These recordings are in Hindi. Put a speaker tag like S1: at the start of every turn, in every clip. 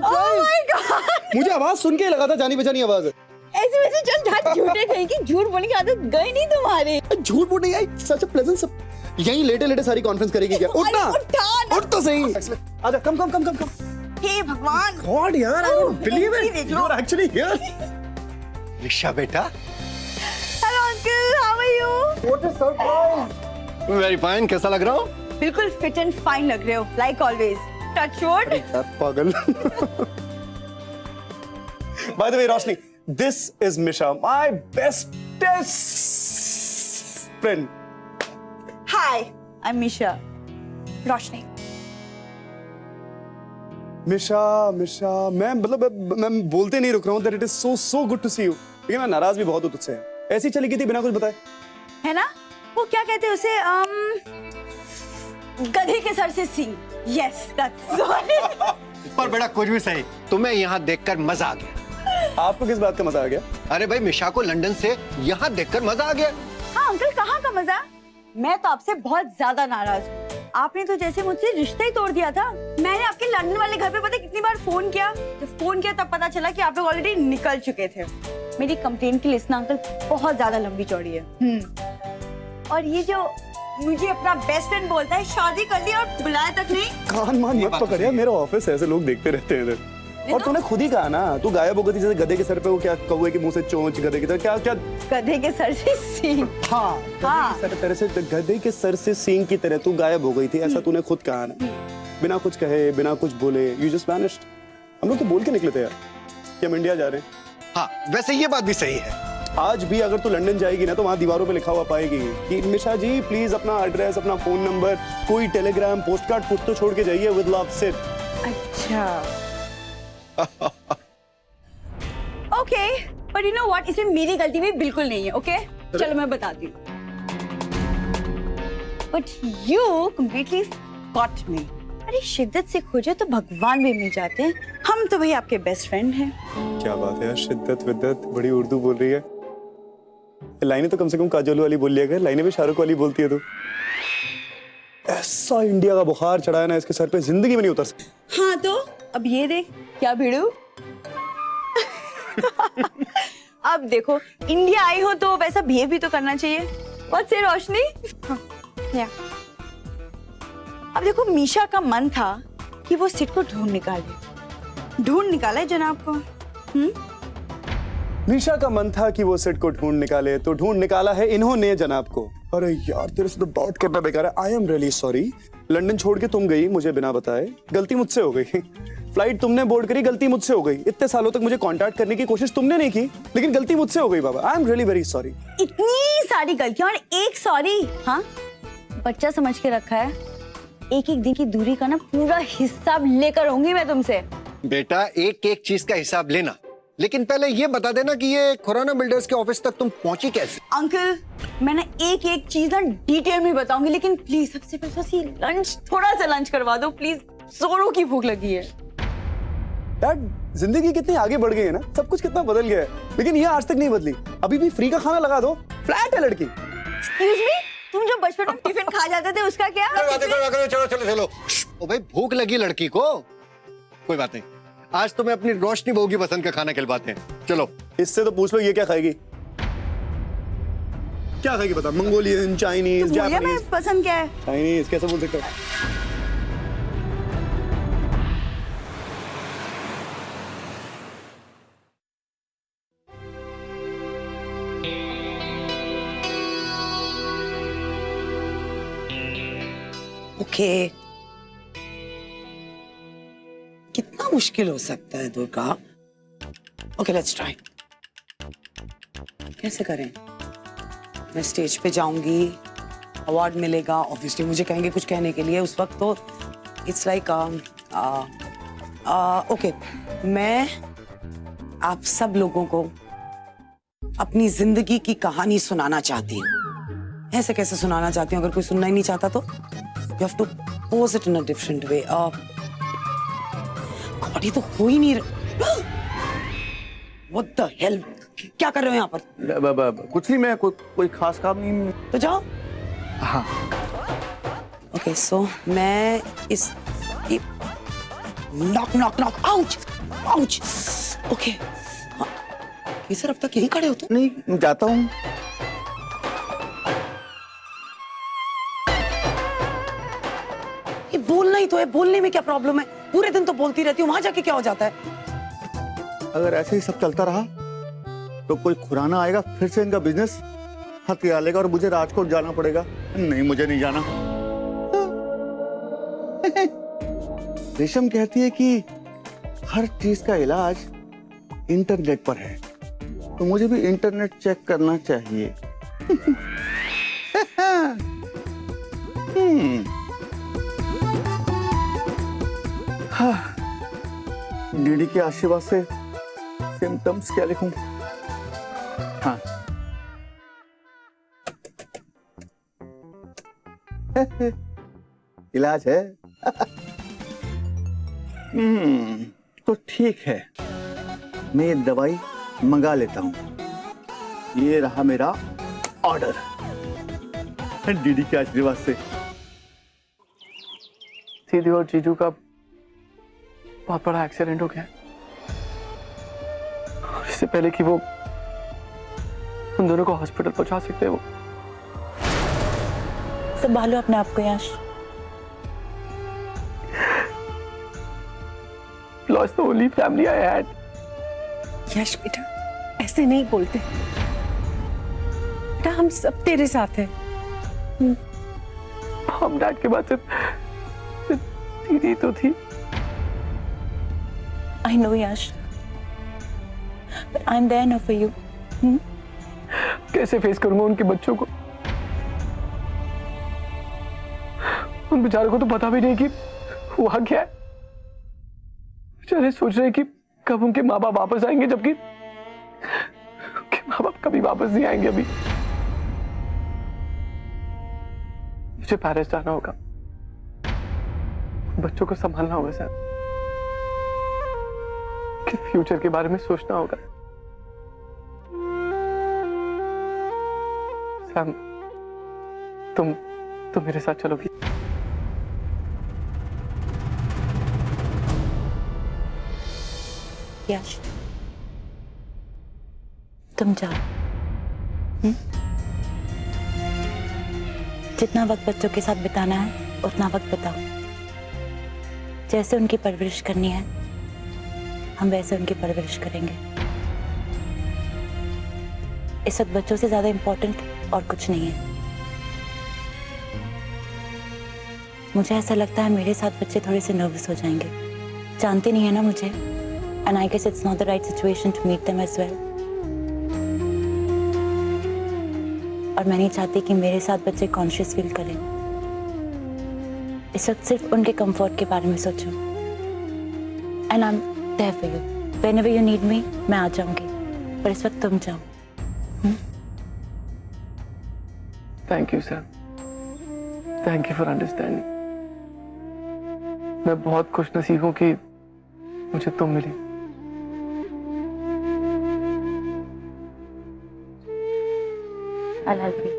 S1: सरप्राइज।
S2: Oh my God!
S1: मुझे आवाज सुन के लगा था जानी पहचानी आवाज है।
S2: ऐसे वैसे चल झट झूठे कहीं की झूठ बोलने की आदत गई नहीं तुम्हारी।
S1: झूठ बोल नहीं आई, सच अ प्लेजेंट सब। यहीं लेटे लेटे सारी कॉन्फ्रेंस करेगी क्या? उठना,
S2: उठा
S1: उठ तो सही। आजा, कम कम कम कम कम।
S2: हे भगवान,
S1: गॉड यार, आई डोंट बिलीव
S2: ये
S1: इट,
S2: देख
S1: यू
S2: लो।
S1: Are actually here.
S3: ऋषा बेटा,
S2: hello uncle, how are you?
S1: What a surprise.
S3: Very fine. कैसा लग रहा हूँ?
S2: बिल्कुल फिट एंड फाइन लग रहे हो, लाइक ऑलवेज। Touch wood.
S1: पागल। By the way Roshni, this is Misha, my bestest friend.
S2: Hi, I am Misha. Roshni.
S1: Misha Misha, मैं बोलते नहीं रुक रहा हूँ that it is so good to see you। लेकिन मैं नाराज भी बहुत हूँ तुझसे। ऐसी ही चली गई थी बिना कुछ बताए।
S2: है ना, वो क्या कहते हैं उसे, गधे के सर से सींग। यस, दैट्स
S3: पर बेटा कुछ भी सही, तुम्हें यहाँ देखकर मजा आ गया।
S1: आपको किस बात का मजा आ गया?
S3: अरे भाई, मिशा को लंदन से यहाँ देखकर मजा आ गया।
S2: हाँ अंकल, कहाँ का मजा? मैं तो आपसे बहुत ज्यादा नाराज हूँ। आपने तो जैसे मुझसे रिश्ता ही तोड़ दिया था। मैंने आपके लंदन वाले घर पे पता कितनी बार फोन किया। जब फोन किया तब पता चला कि आप लोग ऑलरेडी निकल चुके थे। मेरी कंप्लेंट की लिस्ट ना अंकल बहुत ज्यादा लंबी चौड़ी है। और ये जो मुझे अपना बेस्ट फ्रेंड बोलता है, शादी कर ली और बुलाया तक नहीं।
S1: कान मान मत पकड़ यार, मेरा ऑफिस है, ऐसे लोग देखते रहते हैं इधर। और तूने खुद ही कहा ना, तू गायब हो गई थी जैसे गधे के सर पे वो क्या कौवे के मुंह से चोंच, गधे की तरह क्या क्या।
S2: गधे के सर से सींग।
S1: हाँ, तरह से गधे के सर से सींग की तरह तू गायब हो गई थी, ऐसा तूने खुद कहा ना। बिना कुछ कहे, बिना कुछ बोले, यू जस्ट वैनिश्ड। हम लोग तो बोल के निकले थे यार कि हम इंडिया जा रहे हैं।
S3: हाँ, वैसे ये बात भी सही है।
S1: आज भी अगर तू लंदन जाएगी ना तो वहाँ दीवारों पे लिखा हुआ पाएगी कि मिशा जी प्लीज अपना एड्रेस, अपना फोन नंबर, कोई टेलीग्राम, पोस्ट कार्ड कुछ तो छोड़ के जाइए, विद लव सिट।
S2: अच्छा। Okay, but you know what, इसमें मेरी गलती भी बिल्कुल नहीं है। ओके, चलो मैं बताती हूँ। But you completely got me. अरे शिद्दत से खोजो तो भगवान भी मिल जाते हैं। हम तो भाई आपके बेस्ट फ्रेंड हैं।
S1: क्या बात है यार, शिद्दत विद्दत, बड़ी उर्दू बोल रही है। लाइनें तो कम से कम काजोल वाली बोल लिया कर, लाइनें भी शाहरुख वाली बोलती है तू। ऐसा इंडिया का बुखार चढ़ाया ना इसके सर पे, जिंदगी में नहीं उतर सकती।
S2: हाँ तो अब ये देख, क्या भिड़ू। अब देखो, इंडिया आई हो तो वैसा बिहेव भी तो करना चाहिए। बहुत से रोशनी। अब देखो, मीशा का मन था कि वो सिट को ढूंढ निकाले। ढूंढ निकाला है जनाब को।
S1: मीशा का मन था कि वो सिट को ढूंढ निकाले, तो ढूंढ निकाला है इन्होंने जनाब को। अरे यार, तेरे से तो बात करना बेकार है। आई एम रियली सॉरी। लंदन छोड़ के तुम गई मुझे बिना बताए, गलती मुझसे हो गई। फ्लाइट तुमने बोर्ड करी, गलती मुझसे हो गई। इतने सालों तक मुझे कांटेक्ट करने की कोशिश तुमने नहीं की, लेकिन गलती मुझसे हो गई बाबा। I am really very sorry.
S2: इतनी सारी गलतियां और एक सॉरी। हाँ, बच्चा समझ के रखा है। एक एक दिन की दूरी का ना पूरा हिसाब लेकर आऊंगी मैं तुमसे।
S3: बेटा, एक एक चीज का हिसाब लेना, लेकिन पहले ये बता देना कि ये खुराना बिल्डर्स के ऑफिस तक तुम पहुंची कैसे?
S2: अंकल, मैं ना एक एक चीज ना डिटेल में बताऊंगी, लेकिन प्लीज सबसे पहले लंच, थोड़ा सा लंच करवा दो प्लीज। जोरों की भूख लगी है।
S1: यार जिंदगी कितनी आगे बढ़ गई है ना, सब कुछ कितना बदल गया है, लेकिन ये आज तक नहीं बदली। अभी भी फ्री का खाना लगा दो, फ्लैट है लड़की।
S2: एक्सक्यूज मी, तुम जो बचपन में टिफिन खा जाते थे उसका क्या?
S3: चलो चलो चलो। ओ भाई, भूख लगी लड़की को, कोई बात नहीं। आज तुम्हें अपनी रोशनी बहू की पसंद का खाना खिलवाते हैं, चलो।
S1: इससे तो पूछ लो ये क्या खाएगी। क्या खाएगी बता? Mongolian, Chinese,
S2: Japanese. मैं पसंद क्या है?
S1: चाइनीज कैसे बोल सकते हो?
S4: ओके, कितना मुश्किल हो सकता है दुर्गा? Okay, let's try. कैसे करें? मैं स्टेज पे जाऊंगी, अवार्ड मिलेगा, ऑब्वियसली मुझे कहेंगे कुछ कहने के लिए। उस वक्त तो इट्स लाइक ओके, मैं आप सब लोगों को अपनी जिंदगी की कहानी सुनाना चाहती हूँ। ऐसे कैसे सुनाना चाहती हूँ? अगर कोई सुनना ही नहीं चाहता तो you have to pose it in a different way. God, ये तो हो ही नहीं रहा। What the hell? क्या कर रहे हो यहाँ पर?
S1: कुछ नहीं, मैं कोई खास काम नहीं।
S4: तो जाओ।
S1: हाँ।
S4: Okay, so मैं इस knock knock knock ouch ouch. Okay ये सर अब तक यहीं खड़े होते?
S5: नहीं, जाता हूँ।
S4: ये बोलना ही तो है, बोलने में क्या प्रॉब्लम है? पूरे दिन तो बोलती रहती हूँ, वहां जाके क्या हो जाता है?
S5: अगर ऐसे ही सब चलता रहा तो कोई खुराना आएगा, फिर से इनका बिजनेस हथिया लेगा और मुझे राजकोट जाना पड़ेगा। नहीं, मुझे नहीं जाना। रेशम कहती है कि हर चीज का इलाज इंटरनेट पर है, तो मुझे भी इंटरनेट चेक करना चाहिए। डीडी के आशीर्वाद से सिम्टम्स क्या लिखूं? हाँ, इलाज है। तो ठीक है, मैं ये दवाई मंगा लेता हूँ। ये रहा मेरा ऑर्डर डीडी के आशीर्वाद से।
S6: सीधी और जीजू का बहुत बड़ा एक्सीडेंट हो गया। इससे पहले कि वो उन दोनों को हॉस्पिटल पहुंचा सकते हैं, वो
S2: संभालो अपने आप को यश।
S6: lost the only family I had।
S7: यश बेटा ऐसे नहीं बोलते बेटा, हम सब तेरे साथ हैं।
S6: हम डैड के बाद सिर्फ दीदी तो थी।
S2: I know Yash, but I'm there now for you।
S6: कैसे फेस करूंगा उनके बच्चों को? उन बेचारों को तो पता भी नहीं कि हुआ क्या है। बेचारे सोच रहे कि कब उनके माँ बाप वापस आएंगे, जबकि उनके माँ बाप कभी वापस नहीं आएंगे। अभी मुझे पेरिस जाना होगा, बच्चों को संभालना होगा सर, कि फ्यूचर के बारे में सोचना होगा। सैम, तुम मेरे साथ चलोगी?
S2: यश तुम जाओ। जितना वक्त बच्चों के साथ बिताना है उतना वक्त बिताओ। जैसे उनकी परवरिश करनी है हम वैसे उनकी परवरिश करेंगे। इस वक्त बच्चों से ज्यादा इंपॉर्टेंट और कुछ नहीं है। मुझे ऐसा लगता है मेरे साथ बच्चे थोड़े से नर्वस हो जाएंगे। जानते नहीं है ना मुझे, and I guess it's not the right situation to meet them as well। और मैं नहीं चाहती कि मेरे साथ बच्चे कॉन्शियस फील करें। इस वक्त सिर्फ उनके कंफर्ट के बारे में सोचो। And I'm there for you। Whenever you need me, मैं आ जाऊंगी, पर इस वक्त तुम जाओ।
S6: Thank you sir, thank you for understanding. मैं बहुत खुश नसीब हूँ कि मुझे तुम मिली।
S2: I'll help you।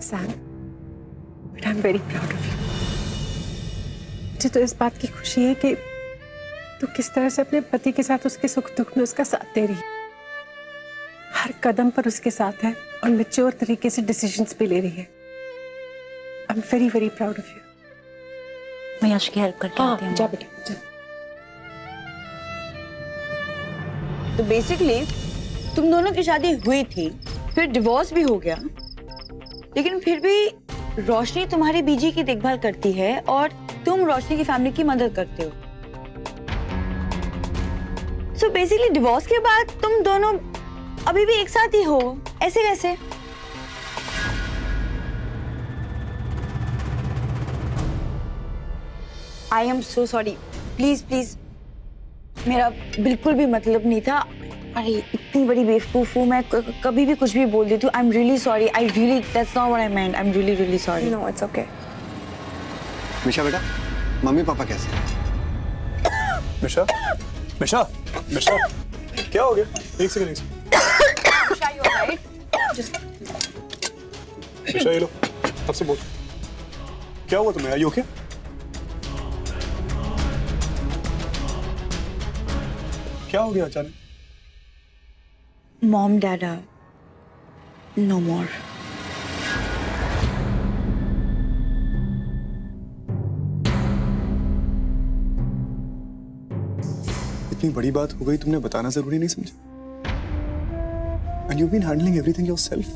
S7: Sam, but I'm very proud of you। मुझे तो इस बात की खुशी है कि तू किस तरह से अपने पति के साथ उसके सुख दुख में उसका साथ दे रही है। हर कदम पर उसके साथ है और मैच्योर तरीके से डिसीजंस भी ले रही है। I'm very very proud of you।
S2: मैं यश की हेल्प करके आती हूँ।
S7: जा बेटा जा।
S2: तो बेसिकली तुम दोनों की शादी हुई थी, फिर डिवोर्स भी हो गया, लेकिन फिर भी रोशनी तुम्हारी बीजी की देखभाल करती है और तुम रोशनी की फैमिली की मदद करते हो। सो बेसिकली डिवोर्स के बाद तुम दोनों अभी भी एक साथ ही हो, ऐसे कैसे? I am so sorry, please please, मेरा बिल्कुल भी मतलब नहीं था। अरे इतनी बड़ी बेवकूफ हूँ मैं, कभी भी कुछ भी बोल देती हूँ। I am really sorry, I really, that's not what I meant. I am really really sorry.
S7: No it's okay.
S3: Misha बेटा, मम्मी पापा कैसे हैं?
S1: मिशा, मिशा, मिशा, क्या हो गया? एक सेकंड। मिशा ये लो, अब से बोल, क्या हुआ तुम्हें? Are you okay? क्या हो गया अचानक?
S2: Mom, Dad are no more.
S1: इतनी बड़ी बात हो गई, तुमने बताना जरूरी नहीं समझा? And you've been handling everything yourself.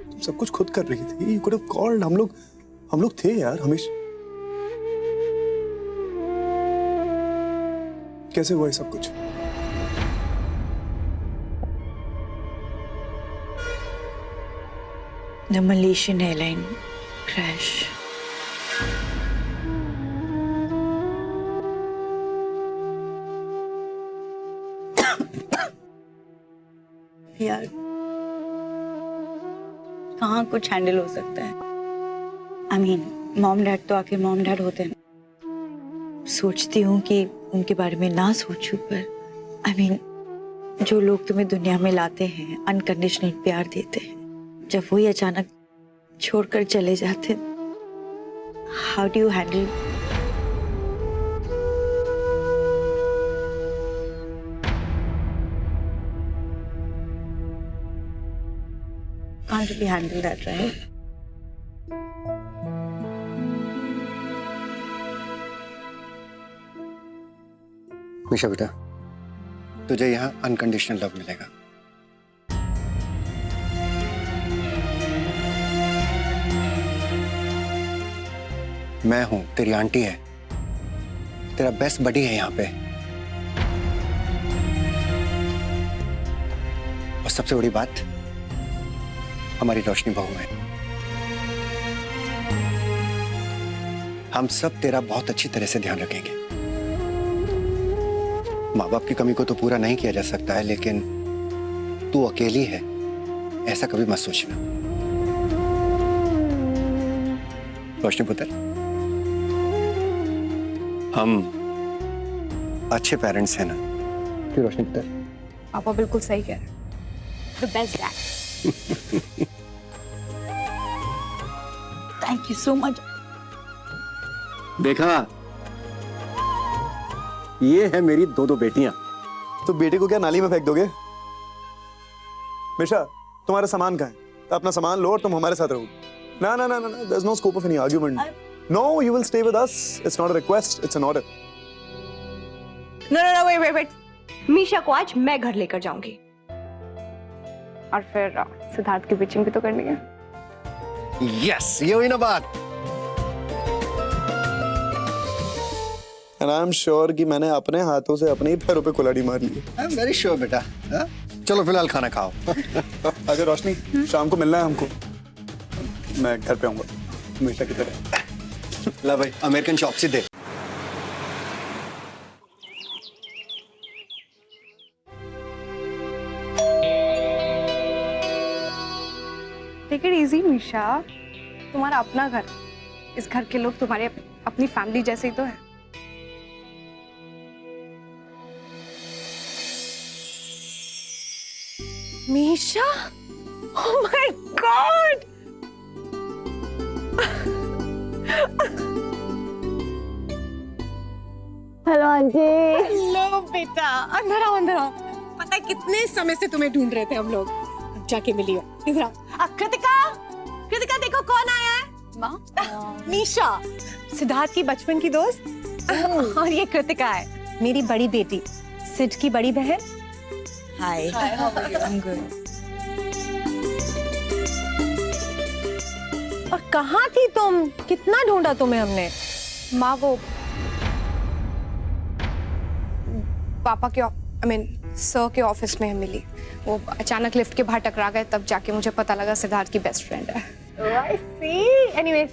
S1: तुम सब कुछ खुद कर रही थी. You could have called. हम लोग थे यार हमेशा. कैसे हुआ ये सब कुछ?
S2: The Malaysian airline crash. यार कहाँ कुछ हैंडल हो सकता है? I mean, मॉम डैड तो आखिर मॉम डैड होते हैं. सोचती हूँ कि उनके बारे में ना सोचूं, पर I mean, जो लोग तुम्हें दुनिया में लाते हैं, अनकंडीशनल प्यार देते हैं, जब वही अचानक छोड़कर चले जाते, how do you handle? Can't really handle that, right?
S3: Misha बेटा, तुझे यहाँ अनकंडीशनल लव मिलेगा. मैं हूं, तेरी आंटी है, तेरा बेस्ट बडी है यहाँ पे. और सबसे बड़ी बात, हमारी रोशनी बहू है. हम सब तेरा बहुत अच्छी तरह से ध्यान रखेंगे. माँ बाप की कमी को तो पूरा नहीं किया जा सकता है, लेकिन तू अकेली है ऐसा कभी मत सोचना. रोशनी पुत्र, हम अच्छे पेरेंट्स हैं ना? क्यों रोशनी पुत्र?
S7: पापा बिल्कुल सही कह रहे हैं. The best dad.
S2: Thank you so much.
S3: देखा, ये है मेरी दो बेटियां.
S1: तो बेटे को क्या नाली में फेंक दोगे? मिशा, तुम्हारा सामान कहाँ है? तो अपना सामान लो और तुम हमारे साथ रहो. ना ना ना ना, there's no scope of any argument. No, you will stay with us. It's not a request, it's an order.
S8: No, wait. Misha को आज मैं घर लेकर जाऊंगी. और फिर सिद्धार्थ की पिचिंग भी तो करनी है.
S3: यस, ये हुई ना बात.
S1: And I'm sure कि मैंने अपने हाथों से अपने ही पैरों पे कुल्हाड़ी मार ली है.
S3: आई एम वेरी श्योर बेटा. चलो फिलहाल खाना खाओ.
S1: अच्छा रोशनी, शाम को मिलना है हमको. मैं घर पे आऊंगा हमेशा की तरह.
S3: ला भाई, अमेरिकन चॉप्सी दे.
S8: टेक इट इजी मीशा, तुम्हारा अपना घर. इस घर के लोग तुम्हारे अपनी फैमिली जैसे ही तो है. Misha, oh my god. Hello aunty.
S7: Hello बेटा, अंदर आओ अंदर आओ. पता है कितने समय से तुम्हें ढूंढ रहे थे हम लोग. जाके मिली हो. इधर आओ. कृतिका देखो कौन आया है.
S2: माँ,
S7: मीशा, सिद्धार्थ की बचपन की दोस्त. और ये कृतिका है, मेरी बड़ी बेटी, सिड की बड़ी बहन.
S2: हाय. I'm good.
S7: और कहाँ थी तुम? कितना ढूंढा तुम्हें हमने.
S8: माँ, वो पापा के सर के ऑफिस में मिली. वो अचानक लिफ्ट के बाहर टकरा गए, तब जाके मुझे पता लगा सिद्धार्थ की बेस्ट फ्रेंड है.
S7: I see. Anyways,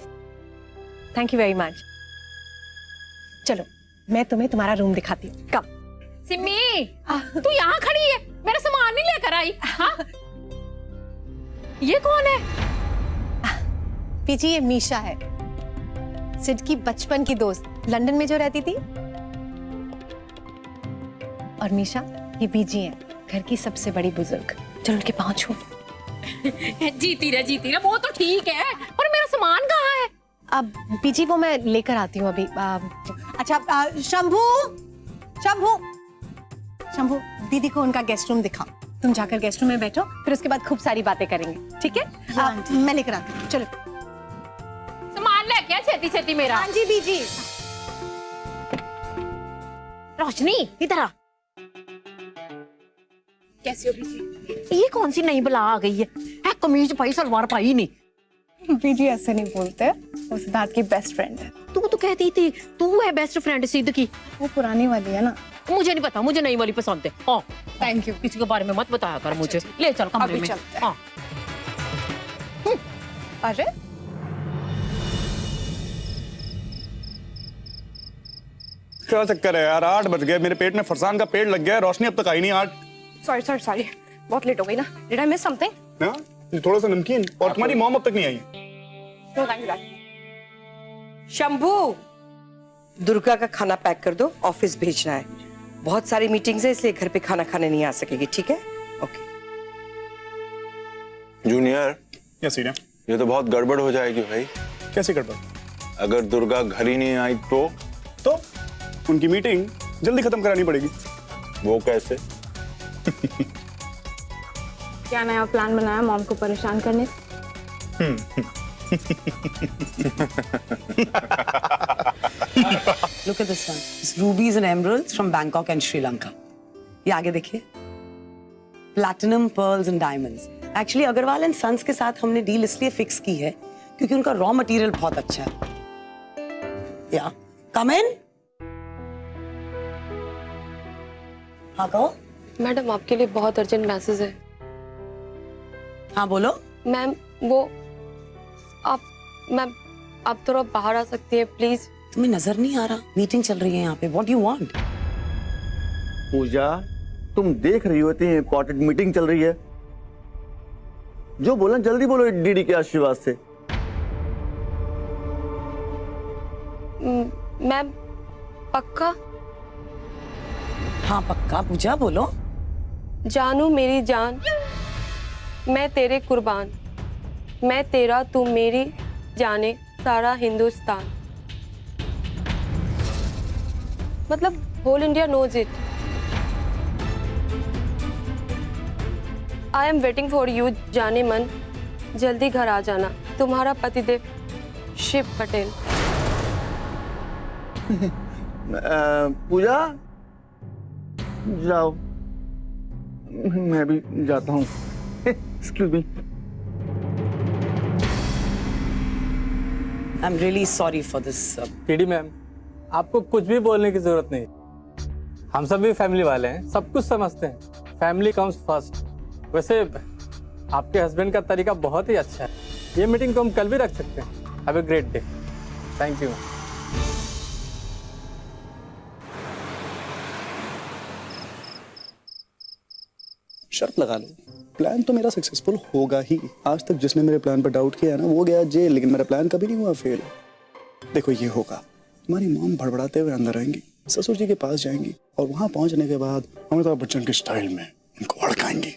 S7: thank you very much. चलो, मैं तुम्हें तुम्हारा रूम दिखाती हूँ. कम.
S9: सिमी, तू यहाँ खड़ी है, मेरा सामान नहीं लेकर आई. हाँ? ये कौन है?
S7: पीछे ये मीशा है, सिड की बचपन की दोस्त, लंदन में जो रहती थी. और मीशा, ये बीजी है, घर की सबसे बड़ी बुजुर्ग. चलो उनके पाँव छू.
S9: जीती रह, वो तो ठीक है, पर मेरा सामान कहाँ है?
S8: अब बीजी वो मैं लेकर आती हूँ अभी।
S7: अच्छा शंभू शंभू शंभू दीदी को उनका गेस्ट रूम दिखाओ। तुम जाकर गेस्ट रूम में बैठो, फिर उसके बाद खूब सारी बातें करेंगे, ठीक है? मैं लेकर आती हूँ, चलो।
S9: सामान ले क्या छेती छेती मेरा।
S7: हाँ जी बीजी।
S9: रोशनी इधर आ।
S8: कैसी हो बीजी?
S9: ये कौन सी नई बला आ गई है? कमीज पाई सलवार पाई नहीं।
S8: बीजी ऐसे नहीं बोलते, वो सिद्धार्थ की बेस्ट फ्रेंड है।
S9: तू तो कहती थी तू है बेस्ट फ्रेंड सिद्ध की।
S8: वो पुरानी वाली है ना।
S9: मुझे नहीं पता, मुझे नई वाली पसंद है। हाँ
S8: थैंक यू।
S9: किसी के बारे में मत बताया कर मुझे। ले चल कमरे
S8: अभी
S9: में।
S8: चलते हैं।
S9: हाँ
S8: अरे
S1: क्या चक्कर है यार, 8 बज गए, मेरे पेट में फरसान का पेड़ लग गया है, रोशनी अब तक आई नहीं। 8
S8: सॉरी बहुत लेट हो गई ना। Did I miss something?
S1: ना थोड़ा सा नमकीन। और तुम्हारी मॉम अब तक नहीं आई?
S8: No thank you.
S10: Shambhu, Durga का खाना पैक कर दो, ऑफिस भेजना है। बहुत सारी मीटिंग्स है इसलिए घर पे खाना खाने नहीं आ सकेगी, ठीक है? ओके।
S11: Junior,
S1: yes senior.
S11: ये तो बहुत गड़बड़ हो जाएगी भाई।
S1: कैसे गड़बड़?
S11: अगर दुर्गा घर ही नहीं आई तो
S1: उनकी मीटिंग जल्दी खत्म करानी पड़ेगी।
S11: वो कैसे?
S8: क्या नया प्लान बनाया मॉम को परेशान करने?
S4: Look at this one. It's rubies and emeralds from Bangkok and Sri Lanka. ये आगे देखिए, platinum, pearls and diamonds. Actually Agarwal and sons के साथ हमने डील इसलिए फिक्स की है क्योंकि उनका रॉ मटेरियल बहुत अच्छा है। या कम इन। हाँ कहो।
S12: मैडम आपके लिए बहुत अर्जेंट मैसेज है।
S4: हाँ बोलो।
S12: मैम वो मैम आप थोड़ा बाहर आ सकती हैं प्लीज?
S4: तुम्हें नजर नहीं आ रहा? मीटिंग चल रही है यहाँ पे। What you want?
S5: पूजा, तुम देख रही हो इतनी इंपॉर्टेंट मीटिंग चल रही है। जो बोलना जल्दी बोलो डीडी के आशीर्वाद से।
S12: मैम पक्का?
S4: हाँ पक्का। पूजा बोलो।
S12: जानू मेरी जान, मैं तेरे कुर्बान, मैं तेरा तू मेरी जाने सारा हिंदुस्तान। मतलब whole India knows it. I am waiting for you जाने मन, जल्दी घर आ जाना। तुम्हारा पतिदेव शिव पटेल।
S5: पूजा जाओ, मैं भी जाता हूँ। Excuse me.
S4: I am really sorry for this.
S6: TD ma'am, आपको कुछ भी बोलने की जरूरत नहीं। हम सब भी फैमिली वाले हैं, सब कुछ समझते हैं। Family comes first. वैसे आपके हस्बैंड का तरीका बहुत ही अच्छा है। ये मीटिंग तो हम कल भी रख सकते हैं। Have a great day. Thank you.
S1: शर्त लगा लो, प्लान तो मेरा सक्सेसफुल होगा ही। आज तक जिसने मेरे प्लान पर डाउट किया ना वो गया जेल, लेकिन मेरा प्लान कभी नहीं हुआ फेल। देखो ये होगा, हमारी मॉम भड़बड़ाते हुए अंदर आएंगी, ससुर जी के पास जाएंगी और वहां पहुंचने के बाद अमिताभ बच्चन के स्टाइल में उनको अड़काएंगी।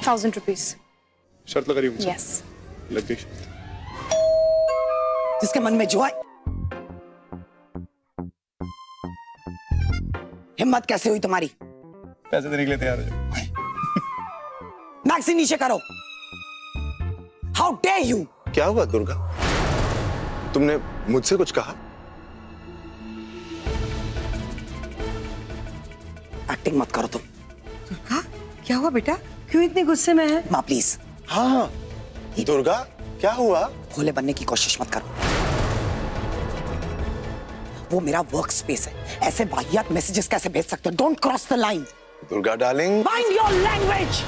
S8: 1000 रुपीज।
S1: शर्त लगा रही हूँ?
S8: यस।
S1: लग गई।
S4: जिसके मन में जो आए। हिम्मत कैसे हुई तुम्हारी?
S1: पैसे देने के लिए तैयार हो जाओ।
S4: मैक्सी नीचे करो। How dare you!
S11: क्या हुआ दुर्गा? तुमने मुझसे कुछ कहा?
S4: एक्टिंग मत करो तुम।
S10: दुर्गा, क्या हुआ बेटा? क्यों इतने गुस्से में है?
S4: माँ प्लीज।
S11: हाँ दुर्गा, क्या हुआ?
S4: भोले बनने की कोशिश मत करो। वो मेरा वर्क स्पेस है, ऐसे वाहियात मैसेजेस कैसे भेज सकते हो? Don't cross the line.
S11: Durga darling,
S4: mind your language.